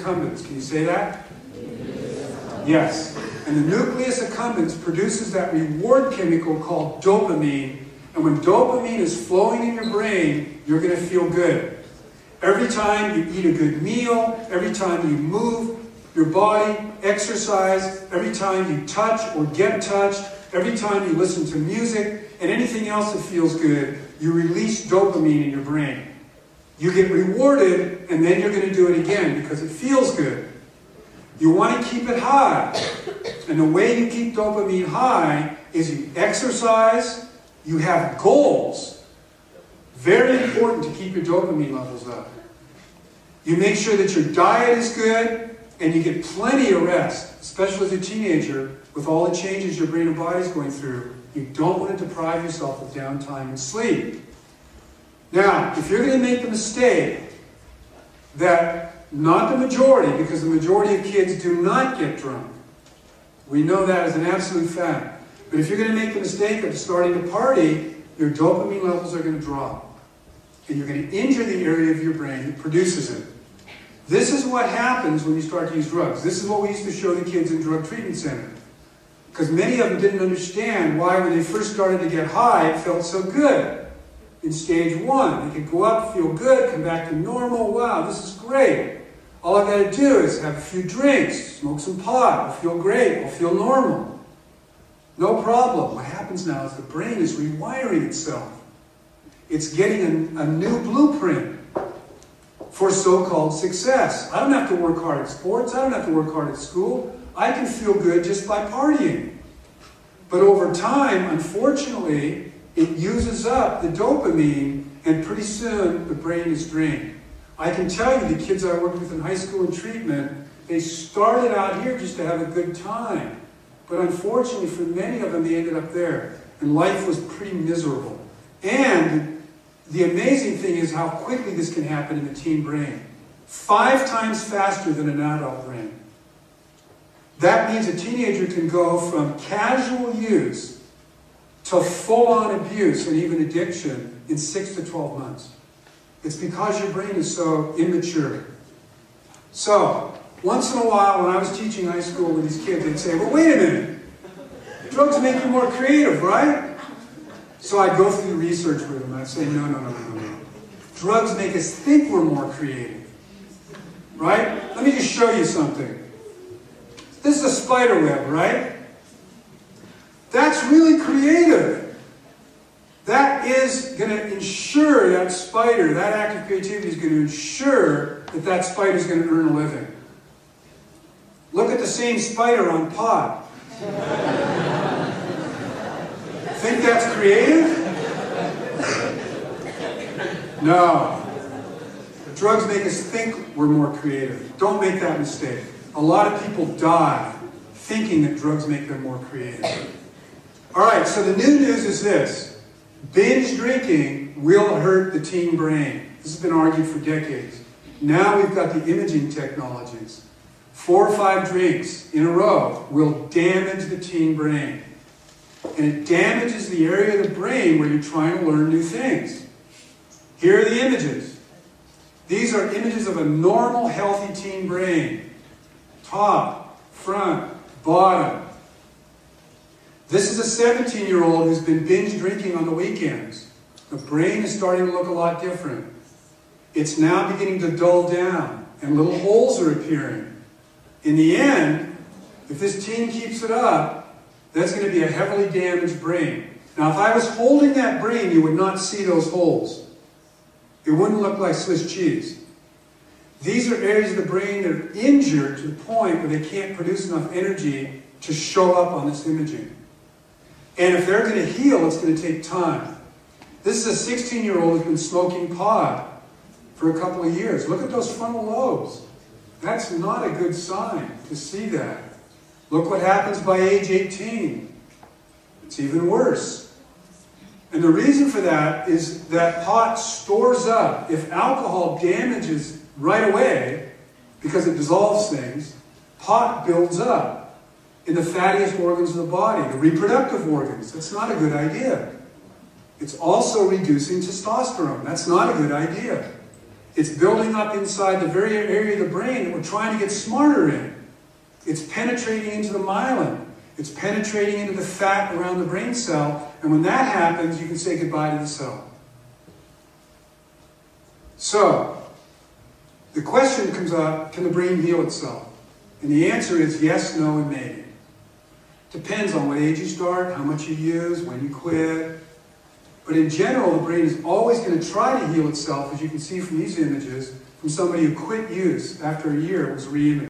accumbens. Can you say that? Yes. And the nucleus accumbens produces that reward chemical called dopamine. And when dopamine is flowing in your brain, you're going to feel good. Every time you eat a good meal, every time you move your body, exercise, every time you touch or get touched, every time you listen to music, and anything else that feels good, you release dopamine in your brain. You get rewarded, and then you're going to do it again because it feels good. You want to keep it high. And the way you keep dopamine high is you exercise, you have goals. Very important to keep your dopamine levels up. You make sure that your diet is good, and you get plenty of rest, especially as a teenager, with all the changes your brain and body is going through. You don't want to deprive yourself of downtime and sleep. Now, if you're going to make the mistake that, not the majority, because the majority of kids do not get drunk. We know that as an absolute fact. But if you're going to make the mistake of starting to party, your dopamine levels are going to drop. And you're going to injure the area of your brain that produces it. This is what happens when you start to use drugs. This is what we used to show the kids in drug treatment center. Because many of them didn't understand why when they first started to get high, it felt so good. In stage 1, they could go up, feel good, come back to normal. Wow, this is great. All I've got to do is have a few drinks, smoke some pot, I'll feel great, I'll feel normal. No problem. What happens now is the brain is rewiring itself. It's getting a new blueprint for so-called success. I don't have to work hard at sports. I don't have to work hard at school. I can feel good just by partying. But over time, unfortunately, it uses up the dopamine, and pretty soon the brain is drained. I can tell you the kids I worked with in high school and treatment, they started out here just to have a good time. But unfortunately for many of them, they ended up there. And life was pretty miserable. And the amazing thing is how quickly this can happen in the teen brain. 5 times faster than an adult brain. That means a teenager can go from casual use to full-on abuse and even addiction in 6 to 12 months. It's because your brain is so immature. So, once in a while when I was teaching high school with these kids, they'd say, well, wait a minute. Drugs make you more creative, right? So I'd go through the research with them and I'd say, no. Drugs make us think we're more creative. Right? Let me just show you something. This is a spider web, right? That's really creative. That is going to ensure that spider, that act of creativity is going to ensure that that spider is going to earn a living. Look at the same spider on pot. Think that's creative? No. Drugs make us think we're more creative. Don't make that mistake. A lot of people die thinking that drugs make them more creative. All right, so the new news is this. Binge drinking will hurt the teen brain. This has been argued for decades. Now we've got the imaging technologies. 4 or 5 drinks in a row will damage the teen brain. And it damages the area of the brain where you're trying to learn new things. Here are the images. These are images of a normal, healthy teen brain. Top, front, bottom. This is a 17-year-old who's been binge drinking on the weekends. The brain is starting to look a lot different. It's now beginning to dull down, and little holes are appearing. In the end, if this teen keeps it up, that's going to be a heavily damaged brain. Now, if I was holding that brain, you would not see those holes. It wouldn't look like Swiss cheese. These are areas of the brain that are injured to the point where they can't produce enough energy to show up on this imaging. And if they're going to heal, it's going to take time. This is a 16-year-old who's been smoking pot for a couple of years. Look at those frontal lobes. That's not a good sign to see that. Look what happens by age 18. It's even worse. And the reason for that is that pot stores up. If alcohol damages right away, because it dissolves things, pot builds up in the fattiest organs of the body, the reproductive organs. That's not a good idea. It's also reducing testosterone. That's not a good idea. It's building up inside the very area of the brain that we're trying to get smarter in. It's penetrating into the myelin. It's penetrating into the fat around the brain cell. And when that happens, you can say goodbye to the cell. So, the question comes up, can the brain heal itself? And the answer is yes, no, and maybe. Depends on what age you start, how much you use, when you quit. But in general, the brain is always going to try to heal itself, as you can see from these images, from somebody who quit use. After a year, it was re-imaged.